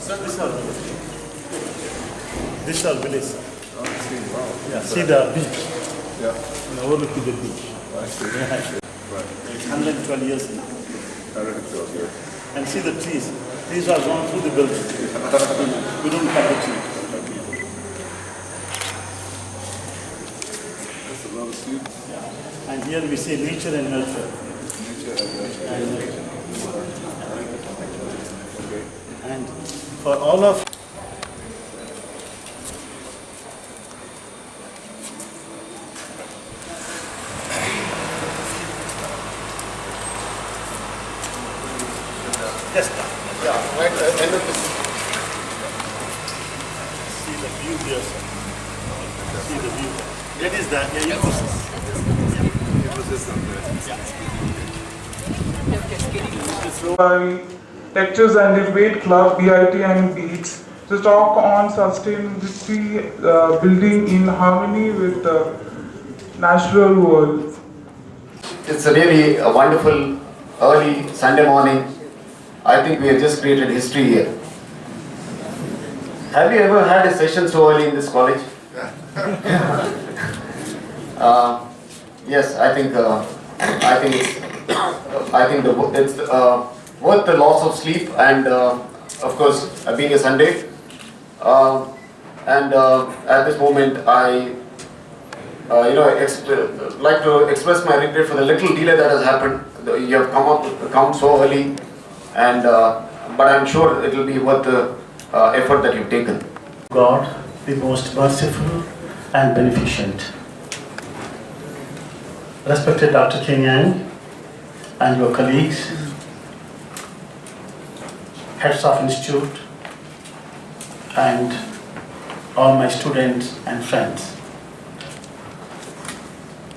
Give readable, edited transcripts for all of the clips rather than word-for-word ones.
This is our village, sir. Oh, I see. Wow. Yeah, see the beach. Yeah. Overlooking the beach. I see. Yeah. Right. It's 112 years now. 112 years. And see the trees. Trees are gone through the building. We don't cut the tree. That's a lot of students. Yeah. And here we say nature and nurture. Nature and nurture. Okay. And for all of just Yeah, right at the end of this. see the view here, sir. See the view. That is the ecosystem. It was just up there. By Lectures and Debate Club, BIT and BEATS, to talk on sustainability, building in harmony with the natural world. It's a really a wonderful early Sunday morning. I think we have just created history here. Have you ever had a session so early in this college? Yes, I think it's worth the loss of sleep and of course being a Sunday. At this moment, I like to express my regret for the little delay that has happened. You have come so early, and but I'm sure it will be worth the effort that you've taken. God, the most merciful and beneficent. Respected Dr. Kenyang and your colleagues, heads of institute, and all my students and friends.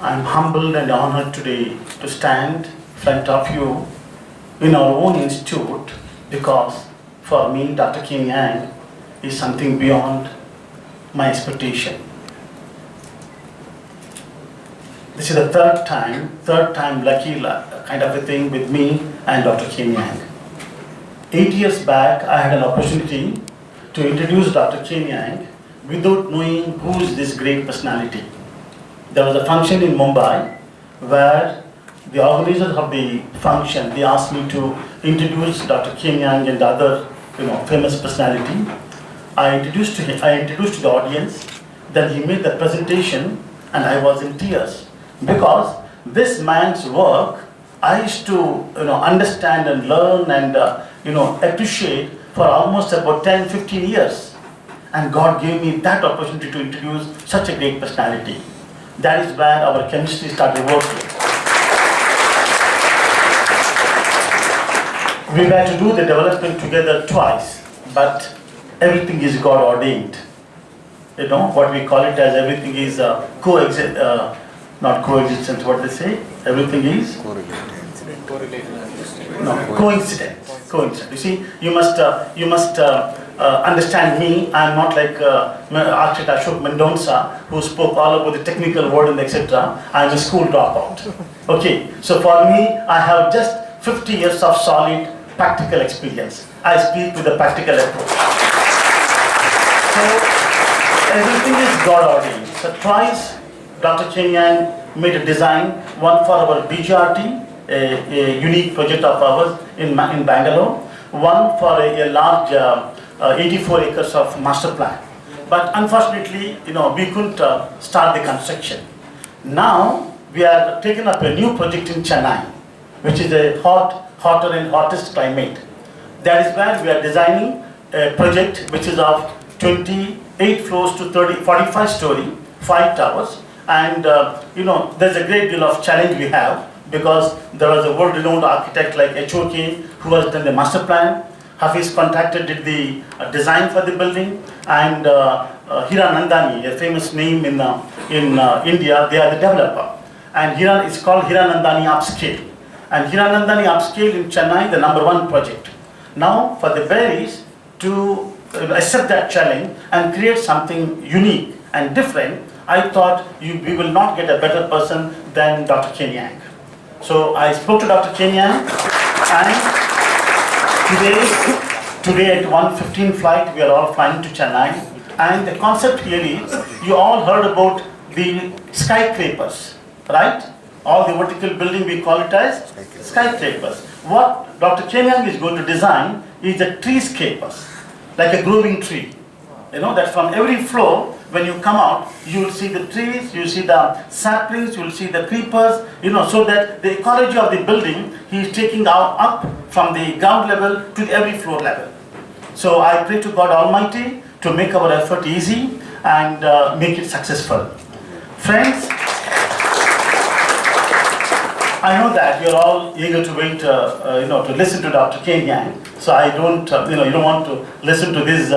I am humbled and honored today to stand in front of you in our own institute because for me, Dr. Kenyang is something beyond my expectation. This is the third time lucky kind of a thing with me and Dr. Kenyang. 8 years back, I had an opportunity to introduce Dr. Kenyang without knowing who is this great personality. There was a function in Mumbai where the organizers of the function, they asked me to introduce Dr. Kenyang and the other famous personality. I introduced to the audience, then he made the presentation and I was in tears because this man's work I used to understand and learn and appreciate for almost about 10-15 years, and God gave me that opportunity to introduce such a great personality. That is where our chemistry started working. We were to do the development together twice, but everything is God ordained. What we call it as everything is not coexistence, what they say? Everything is? No, coincidence. Coincidence. You see, you must understand me. I am not like Architect Ashok Mendonca, who spoke all about the technical word and etc. I am a school dropout. Okay, so for me, I have just 50 years of solid practical experience. I speak with a practical approach. So everything is God ordained. So twice, Dr. Kenyang made a design, one for our BGRT, a unique project of ours in Bangalore, one for a large 84 acres of master plan. But unfortunately, we couldn't start the construction. Now we are taking up a new project in Chennai, which is a hotter and hottest climate. That is where we are designing a project which is of 28 floors to 45 story, 5 towers. And there's a great deal of challenge we have because there was a world-renowned architect like HOK who has done the master plan. Hafiz contractor did the design for the building, and Hiranandani, a famous name in India, they are the developer. And it's called Hiranandani Upscale. And Hiranandani Upscale in Chennai, the #1 project. Now, for the berries to accept that challenge and create something unique and different, I thought we will not get a better person than Dr. Kenyang. So I spoke to Dr. Kenyang, and today Today at 1:15 flight, we are all flying to Chennai. And the concept here is, you all heard about the skyscrapers, right? All the vertical building, we call it as skyscrapers. What Dr. Kenyang is going to design is a treescapers, like a growing tree. You know, that from every floor, when you come out, you will see the trees, you will see the saplings, you will see the creepers, you know, so that the ecology of the building, he is taking out up from the ground level to every floor level. So I pray to God Almighty to make our effort easy and make it successful. Friends, I know that you're all eager to wait, to listen to Dr. Kenyang. So I don't, you don't want to listen to this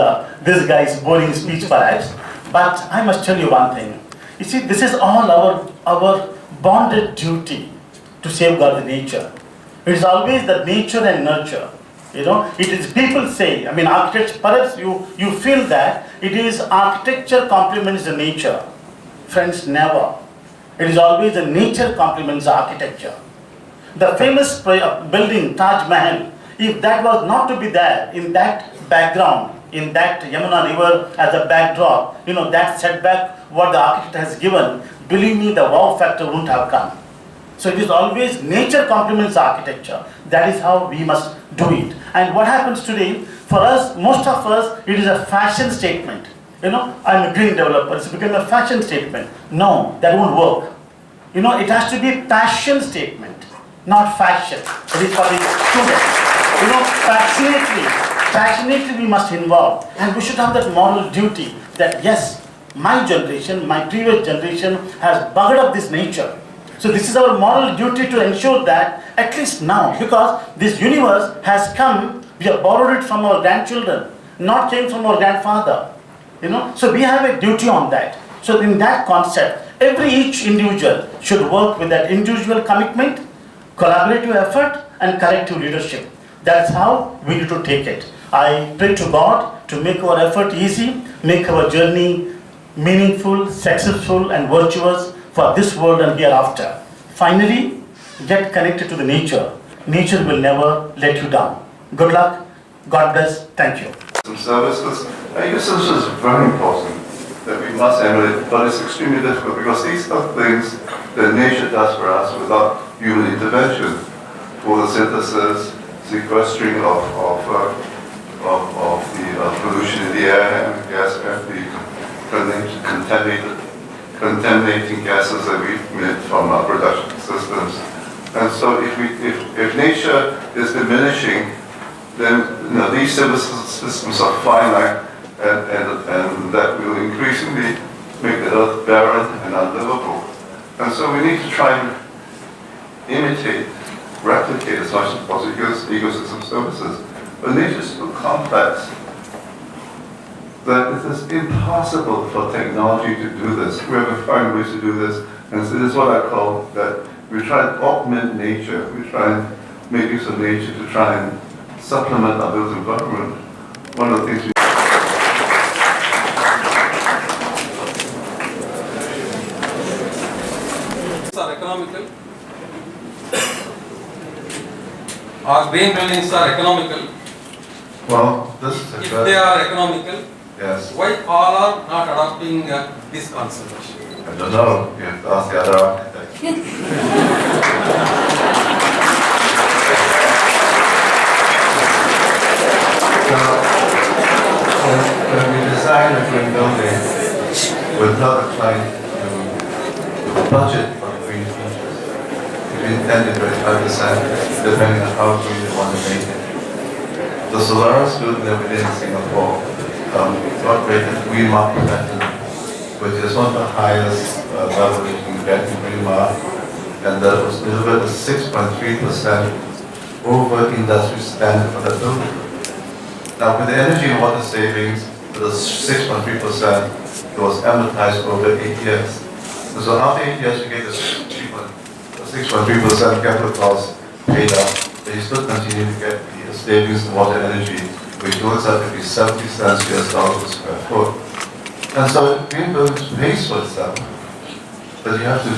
guy's boring speech perhaps. But I must tell you one thing. You see, this is all our bonded duty to safeguard the nature. It is always the nature and nurture. It is, people say, architecture, perhaps you feel that it is architecture complements the nature. Friends, never. It is always the nature complements the architecture. The famous building, Taj Mahal, if that was not to be there in that background, in that Yamuna river as a backdrop, that setback what the architect has given, believe me, the wow factor wouldn't have come. So it is always nature complements architecture. That is how we must do it. And what happens today, for us, most of us, it is a fashion statement. I'm a green developer, it's become a fashion statement. No, that won't work. It has to be a passion statement, not fashion. It is for the students. Passionately we must involve. And we should have that moral duty that yes, my generation, my previous generation has buggered up this nature. So this is our moral duty to ensure that at least now, because this universe has come, we have borrowed it from our grandchildren, not came from our grandfather. So we have a duty on that. So in that concept, each individual should work with that individual commitment, collaborative effort and collective leadership. That's how we need to take it. I pray to God to make our effort easy, make our journey meaningful, successful and virtuous for this world and hereafter. Finally, get connected to the nature. Nature will never let you down. Good luck. God bless. Thank you. Some services. Ecosystems is very important that we must emulate, but it's extremely difficult because these are things that nature does for us without human intervention. Photosynthesis, sequestering of the pollution in the air and gas, the contaminating gases that we emit from our production systems. And so if nature is diminishing, then these systems are finite, and that will increasingly make the earth barren and unlivable. And so we need to try and imitate, replicate as much as possible ecosystem services. But nature is so complex that it is impossible for technology to do this. We have to find ways to do this, and so this is what I call that we try and augment nature. We try and make use of nature to try and supplement our built environment. One of the things are economical. Our green buildings are economical. well, this is a If they are economical, yes. why all are not adopting this concept? I don't know. You have to ask the other architects. When we design a green building, we're not trying to budget for green features. We intend to 25% depending on how green we want to make it. The Solaris building that we did in Singapore got rated Green Mark Platinum, which is one of the highest level you can get in Green Mark, and that was delivered at 6.3% over industry standard for that building. Now, with the energy and water savings, the 6.3%, it was amortized over 8 years. So after 8 years, you get the 6.3% capital cost paid up, but you still continue to get the savings in water energy, which works out to be 70 cents US dollars per square foot. And so green buildings pays for itself, but you have to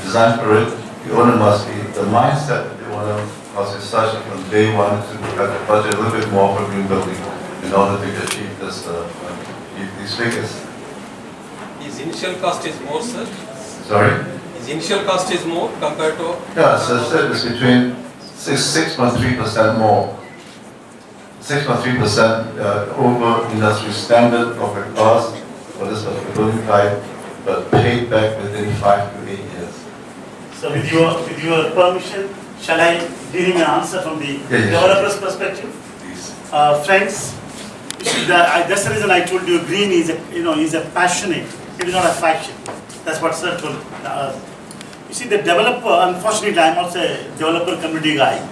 design for it. The owner must be the mindset that they want to because it's such from day one to have to budget a little bit more for green building in order to achieve this, these figures. His initial cost is more, sir. Sorry? His initial cost is more compared to. Yeah, so it's between 6.3% more. 6.3% over industry standard of a cost for this particular building type, but paid back within 5 to 8 years. So with your permission, shall I give him an answer from the Yeah, developer's perspective? Please. Friends, you see, that's the reason I told you green is a passionate, it is not a faction. That's what sir told us. You see, the developer, unfortunately I'm also a developer community guy,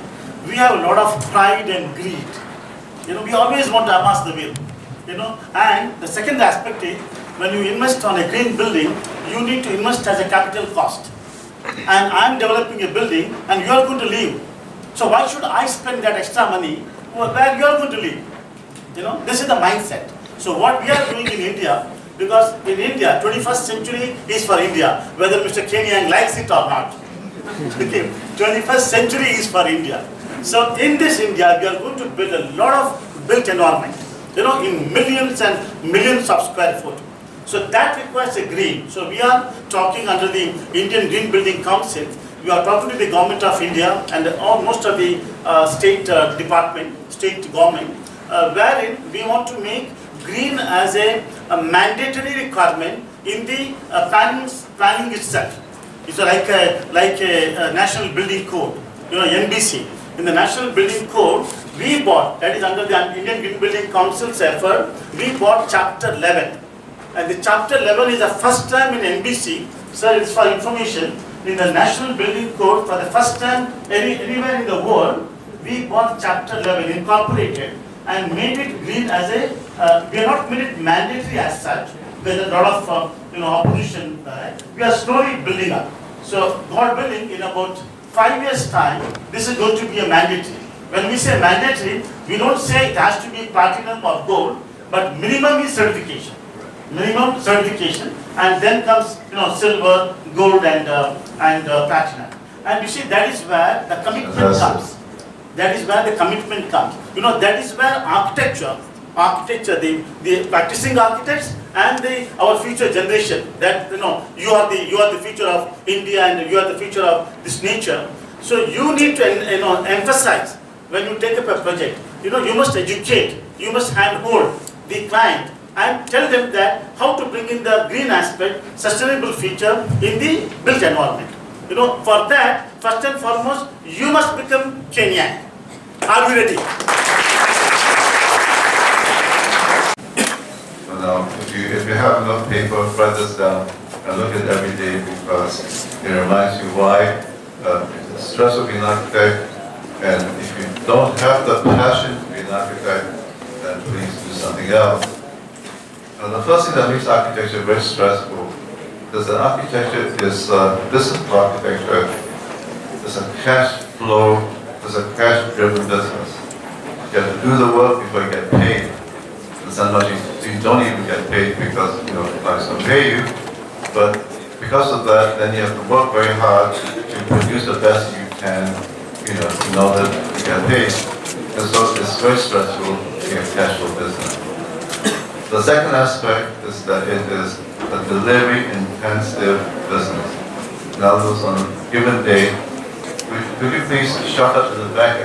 we have a lot of pride and greed. We always want to amass the wealth, and the second aspect is, when you invest on a green building, you need to invest as a capital cost. And I'm developing a building and you are going to leave. So why should I spend that extra money where you are going to live? This is the mindset. So what we are doing in India, because in India, 21st century is for India, whether Mr. Kenyang likes it or not. Okay, 21st century is for India. So in this India, we are going to build a lot of built environment, in millions and millions of square foot. So that requires a green. So we are talking under the Indian Green Building Council. We are talking to the Government of India and most of the state government, wherein we want to make green as a mandatory requirement in the planning itself. It's like a National Building Code, NBC. In the National Building Code, we bought, that is under the Indian Green Building Council's effort, we bought Chapter 11. And the Chapter 11 is the first time in NBC, sir, it's for information, in the National Building Code, for the first time anywhere in the world, we bought Chapter 11, incorporated, and made it green as a, we have not made it mandatory as such, there's a lot of opposition, we are slowly building up. So, God willing, in about 5 years' time, this is going to be a mandatory. When we say mandatory, we don't say it has to be platinum or gold, but minimum is certification. Minimum certification, and then comes silver, gold, and platinum. And you see, that is where the commitment comes. That is where the commitment comes. That is where architecture, the practicing architects and our future generation. That you are the future of India and you are the future of this nature. So you need to emphasize when you take up a project. You must educate, you must handhold the client and tell them that how to bring in the green aspect, sustainable feature in the built environment. For that, first and foremost, you must become Kenyang. Are we ready? So now, if you have enough paper, write this down and look at it every day, because it reminds you why it's stressful being an architect, and if you don't have the passion to be an architect, then please do something else. Now, the first thing that makes architecture very stressful is that architecture is business architecture. It's a cash flow, it's a cash-driven business. You have to do the work before you get paid. And sometimes you don't even get paid because clients don't pay you. But because of that, then you have to work very hard to produce the best you can, in order to get paid. And so it's very stressful being a cash flow business. The second aspect is that it is a delivery-intensive business. Now, on a given day, could you please shut up to the back?